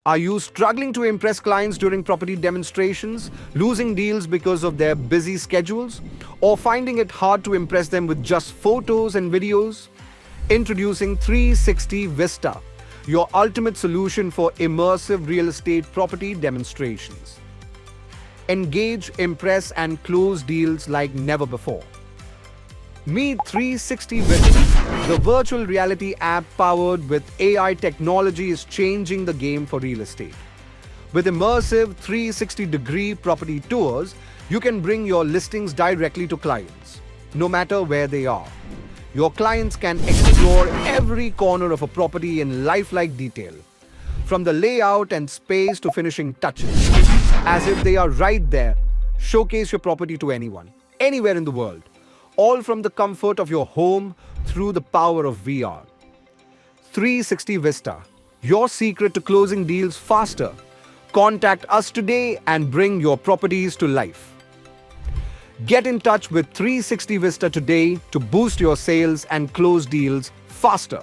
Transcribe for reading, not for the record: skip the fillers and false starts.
Are you struggling to impress clients during property demonstrations, losing deals because of their busy schedules, or finding it hard to impress them with just photos and videos? Introducing 360 Vista, your ultimate solution for immersive real estate property demonstrations. Engage, impress, and close deals like never before. Meet 360 Vista, the virtual reality app powered with AI technology is changing the game for real estate. With immersive 360-degree property tours, you can bring your listings directly to clients, no matter where they are. Your clients can explore every corner of a property in lifelike detail, from the layout and space to finishing touches, as if they are right there. Showcase your property to anyone, anywhere in the world, all from the comfort of your home through the power of VR. 360 Vista, your secret to closing deals faster. Contact us today and bring your properties to life. Get in touch with 360 Vista today to boost your sales and close deals faster.